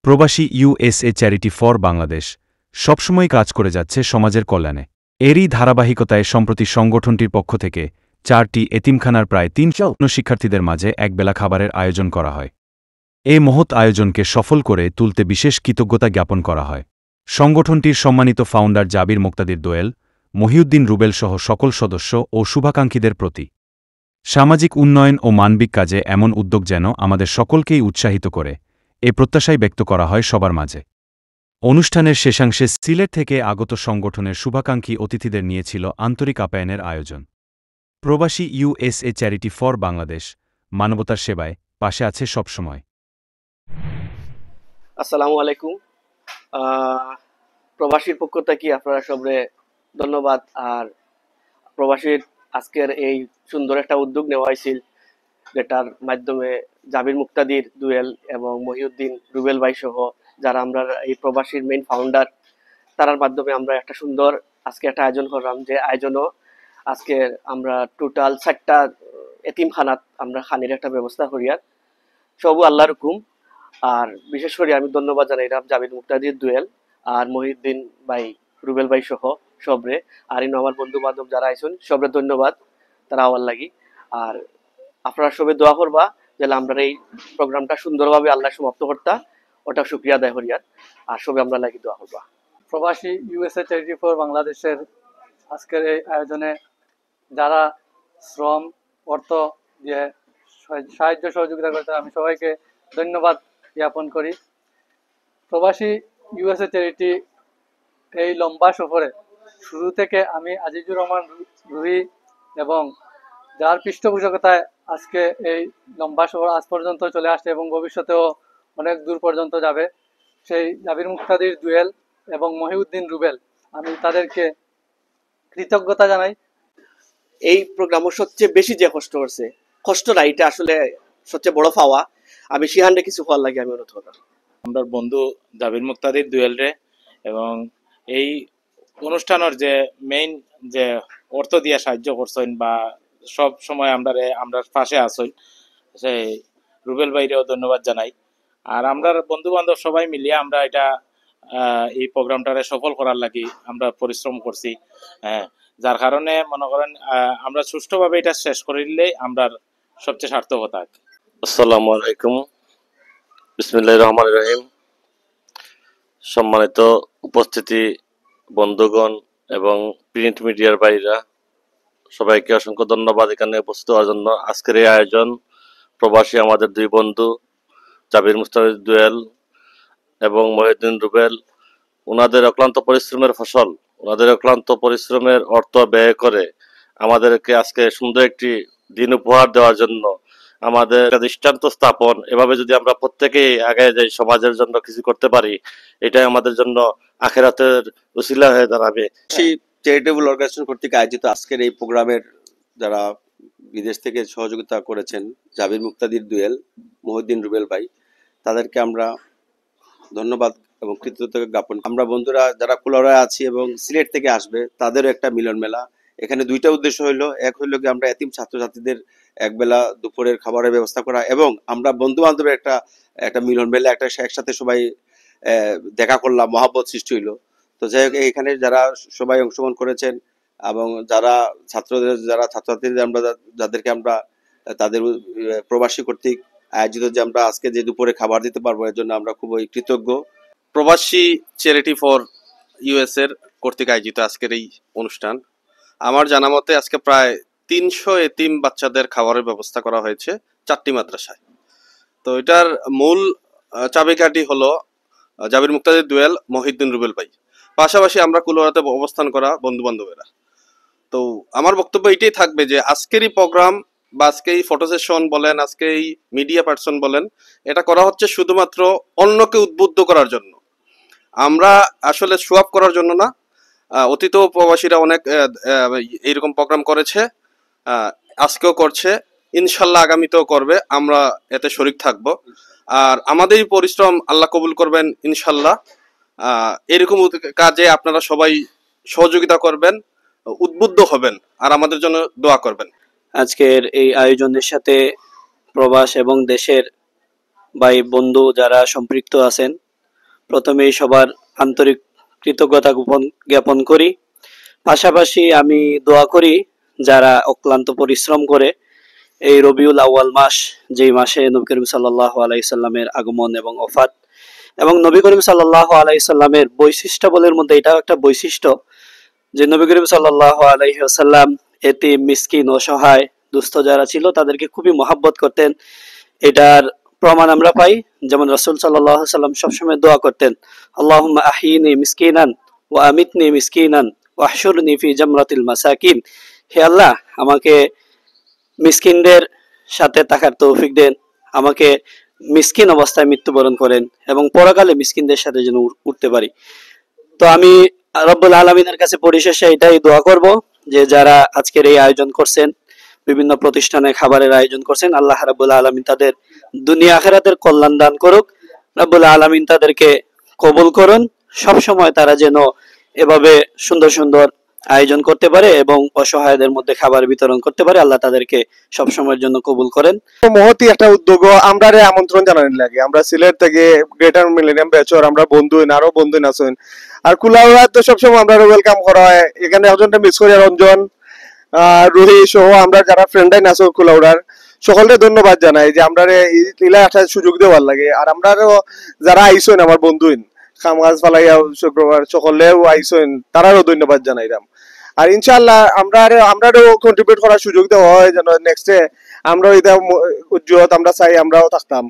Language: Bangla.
প্রবাসী ইউএসএ চ্যারিটি ফর বাংলাদেশ সবসময় কাজ করে যাচ্ছে সমাজের কল্যাণে। এরই ধারাবাহিকতায় সম্প্রতি সংগঠনটির পক্ষ থেকে 4টি এতিমখানার প্রায় 300 শিক্ষার্থীদের মাঝে একবেলা খাবারের আয়োজন করা হয়। এই মহৎ আয়োজনকে সফল করে তুলতে বিশেষ কৃতজ্ঞতা জ্ঞাপন করা হয় সংগঠনটির সম্মানিত ফাউন্ডার জাবির মুক্তাদির দোয়েল, মহিউদ্দিন রুবেল সহ সকল সদস্য ও শুভাকাঙ্ক্ষীদের প্রতি। সামাজিক উন্নয়ন ও মানবিক কাজে এমন উদ্যোগ যেন আমাদের সকলকেই উৎসাহিত করে, এ প্রত্যাশাই ব্যক্ত করা হয় সবার মাঝে। অনুষ্ঠানের শেষাংশে সিলেট থেকে আগত সংগঠনের শুভাকাঙ্ক্ষী অতিথিদের নিয়েছিল আন্তরিক আপ্যায়নের আয়োজন। প্রবাসী ইউএসএ চ্যারিটি ফর বাংলাদেশ মানবতার সেবায় পাশে আছে সবসময়। আসসালামু আলাইকুম। প্রবাসীর পক্ষ থেকে আপনারা সবরে ধন্যবাদ। আর প্রবাসীর আজকের এই সুন্দর একটা উদ্যোগ নেওয়া হয়েছিল, যেটার মাধ্যমে জাবির মুক্তাদির দুয়েল এবং মহিউদ্দিন রুবেল ভাই সহ যারা আমরা এই প্রবাসীর মেইন ফাউন্ডার, তার মাধ্যমে আমরা একটা সুন্দর আজকে একটা আয়োজন করলাম। যে আয়োজনও আজকে আমরা টোটাল 4টা এতিমখানাত আমরা খানির একটা ব্যবস্থা করিয়ার সবু আল্লাহর হুকুম। আর বিশেষ করে আমি ধন্যবাদ জানাইলাম জাবির মুক্তাদির দুয়েল আর মহিউদ্দিন ভাই রুবেল ভাই সহ সবরে, আর ইনো আমার বন্ধু বান্ধব যারা আইসুন সবরে ধন্যবাদ তারা আমার লাগি। আর আপনারা সবে দোয়া করবা যে আমরা এই প্রোগ্রামটা সুন্দরভাবে আল্লাহ সমাপ্ত করতা, ওটা শুকরিয়া আদায় করিয়ার। আর সবে আমরা লাগি দোয়া করবা। প্রবাসী ইউএসএ চ্যারিটি ফর বাংলাদেশের আজকের এই আয়োজনে যারা শ্রম অর্থ দিয়ে সাহায্য সহযোগিতা করতে, আমি সবাইকে ধন্যবাদ জ্ঞাপন করি। প্রবাসী ইউএসএ চ্যারিটি এই লম্বা সফরে শুরু থেকে আমি আজিজুর রহমান রুহি এবং যার পৃষ্ঠপোষকতায় আজকে এই লম্বা সফর আজ পর্যন্ত চলে আসছে এবং ভবিষ্যতেও অনেক দূর পর্যন্ত যাবে, সেই জাবির মুক্তাদির দুয়েল এবং মহিউদ্দিন রুবেল, আমি তাদেরকে কৃতজ্ঞতা জানাই। এই প্রোগ্রামও সবচেয়ে বেশি যে কষ্ট করছে, কষ্ট না, এটা আসলে সবচেয়ে বড় পাওয়া। আমি সিহান্ডে কিছু হওয়ার লাগে আমি অনুরোধ করলাম আমরা বন্ধু জাবির মুক্তাদির দুয়েল রে, এবং এই অনুষ্ঠানের যে মেইন যে অর্থ দিয়ে সাহায্য করছেন বা সব সময় আমরা পাশে আসেন, সেই রুবেল ভাইরেও ধন্যবাদ জানাই। আর আমরা বন্ধু বান্ধব সবাই মিলিয়ে আমরা এটা এই প্রোগ্রামটারে সফল করার লাগি আমরা পরিশ্রম করছি, যার কারণে মনে করেন আমরা সুষ্ঠুভাবে এটা শেষ করিলে আমরা সবচেয়ে সার্থকতা। আসসালামু আলাইকুম, বিসমিল্লাহির রহমানির রহিম। সম্মানিত উপস্থিতি, বন্ধুগণ এবং প্রিন্ট মিডিয়ার ভাইরা, সবাইকে অসংখ্য ধন্যবাদ এখানে উপস্থিত হওয়ার জন্য। আজকের এই আয়োজন প্রবাসী আমাদের দুই বন্ধু জাবির মুক্তাদির দুয়েল এবং মহিউদ্দিন রুবেল, ওনাদের অক্লান্ত পরিশ্রমের ফসল, ওনাদের অক্লান্ত পরিশ্রমের অর্থ ব্যয় করে আমাদেরকে আজকে সুন্দর একটি দিন উপহার দেওয়ার জন্য আমাদের দৃষ্টান্ত স্থাপন। এভাবে যদি আমরা প্রত্যেকেই আগে যাই, সমাজের জন্য কিছু করতে পারি, এটাই আমাদের জন্য আখিরাতের উসিলা হয়ে দাঁড়াবে। চ্যারিটেবল অর্গানাইজেশন কর্তৃক আয়োজিত আজকের এই প্রোগ্রামের যারা বিদেশ থেকে সহযোগিতা করেছেন, জাবির মুক্তাদির দুয়েল, মহিউদ্দিন রুবেল ভাই, তাদেরকে আমরা ধন্যবাদ এবং কৃতজ্ঞতা জ্ঞাপন। আমরা বন্ধুরা যারা কুলারায় আছি এবং সিলেট থেকে আসবে, তাদেরও একটা মিলন মেলা। এখানে দুইটা উদ্দেশ্য হইলো, এক হইলো কি আমরা এতিম ছাত্রছাত্রীদের একবেলা দুপুরের খাবারের ব্যবস্থা করা, এবং আমরা বন্ধু বান্ধবের একটা মিলন মেলা, একটা একসাথে সবাই দেখা করলাম, মহাব্বত সৃষ্টি হইলো। তো যাই হোক, এখানে যারা সবাই অংশগ্রহণ করেছেন এবং যারা ছাত্রছাত্রীদের আমরা যাদেরকে আমরা তাদের প্রবাসী কর্তৃক আয়োজিত যে আমরা আজকে যে দুপুরে খাবার দিতে পারবো, এর জন্য আমরা খুবই কৃতজ্ঞ। প্রবাসী চ্যারিটি ফর ইউএস এর কর্তৃক আয়োজিত আজকের এই অনুষ্ঠান, আমার জানা মতে আজকে প্রায় 300 এতিম বাচ্চাদের খাবারের ব্যবস্থা করা হয়েছে 4টি মাদ্রাসায়। তো এটার মূল চাবিকাঠি হলো জাবির মুক্তাদির দুয়েল, মহিউদ্দিন রুবেল ভাই, পাশাপাশি আমরা কুলাউড়াতে অবস্থান করা বন্ধু বান্ধবেরা। তো আমার বক্তব্য এটাই থাকবে যে আজকের এই প্রোগ্রাম বা আজকে এই ফটো সেশন বলেন, আজকে এই মিডিয়া পার্সন বলেন, এটা করা হচ্ছে শুধুমাত্র অন্যকে উদ্বুদ্ধ করার জন্য। আমরা আসলে শো অফ করার জন্য না। অতীতেও প্রবাসীরা অনেক এইরকম প্রোগ্রাম করেছে, আজকেও করছে, ইনশাল্লাহ আগামীতেও করবে। আমরা এতে শরিক থাকব। আর আমাদের পরিশ্রম আল্লাহ কবুল করবেন ইনশাল্লাহ। এরকম কাজে আপনারা সবাই সহযোগিতা করবেন, উদ্বুদ্ধ হবেন আর আমাদের জন্য দোয়া করবেন। আজকের এই আয়োজনের সাথে প্রবাস এবং দেশের ভাই বন্ধু যারা সম্পৃক্ত আছেন, প্রথমেই সবার আন্তরিক কৃতজ্ঞতা জ্ঞাপন করি। পাশাপাশি আমি দোয়া করি যারা অক্লান্ত পরিশ্রম করে এই রবিউল আউয়াল মাস, যেই মাসে নবী করিম সাল্লাল্লাহু আলাইহি সাল্লামের আগমন এবং ওফাত, এবং নবী করিম সাল্লাল্লাহু আলাইহি সাল্লামের বৈশিষ্ট্যাবলীর মধ্যে এটাও একটা বৈশিষ্ট্য যে নবী করিম সাল্লাল্লাহু আলাইহি ওয়াসাল্লাম এতিম, মিসকিন, অসহায়, দুস্থ যারা ছিল তাদেরকে খুবই মহব্বত করতেন। এটার প্রমাণ আমরা পাই, যেমন রাসূল সাল্লাল্লাহু আলাইহি সাল্লাম সবসময় দোয়া করতেন, আল্লাহুম্মা আহিনি মিসকিনান ওয়া আমিতনি মিসকিনান ওয়া আহশুরনি ফি জামরাতিল মাসাকিন। হে আল্লাহ, আমাকে মিসকিনদের সাথে থাকার তৌফিক দেন, আমাকে মিসকিন অবস্থায় মৃত্যুবরণ করেন এবং পরকালে মিসকিনদের সাথে যেন উঠতে পারি। তো আমি রব্বুল আলামিনের কাছে পরিশেষে এটাই দোয়া করব যে যারা আজকের এই আয়োজন করছেন, বিভিন্ন প্রতিষ্ঠানে খাবারের আয়োজন করছেন, আল্লাহ রাব্বুল আলামিন তাদের দুনিয়া আখিরাতের কল্যাণ দান করুক। রব্বুল আলামিন তাদেরকে কবুল করুন। সব সময় তারা যেন এভাবে সুন্দর সুন্দর আয়োজন করতে পারে এবং অসহায়দের মধ্যে খাবার বিতরণ করতে পারে। আল্লাহ তাদেরকে সব সময়ের জন্য কবুল করেন। মহতি একটা উদ্যোগ আমরা আমন্ত্রণ জানানি লাগে। আমরা সিলেট থেকে গ্রেটার মিলেনিয়াম ব্যাচর আমরা বন্ধু আরো বন্ধু আছেন, আর কুলাউড়া তো সবসময় আমরা ওয়েলকাম করা হয়। এখানে একজনটা মিস করি, রঞ্জন, রুহি সহ আমরা যারা ফ্রেন্ডাই আছো কুলাউড়ার সকলকে ধন্যবাদ জানাই যে আমরা ইলা একটা সুযোগ দেওয়ার লাগে। আর আমরা যারা আইসেন আমার বন্ধুইন খাম গাছ ফালাইয়া শুক্রবার সকলেও আইসেন, তারারও ধন্যবাদ জানাইলাম। আর ইনশাআল্লাহ আমরাও কন্ট্রিবিউট করার সুযোগ দেওয়া হয় যেন নেক্সটে আমরা এটা উজ্জ্বল আমরা চাই আমরাও থাকতাম।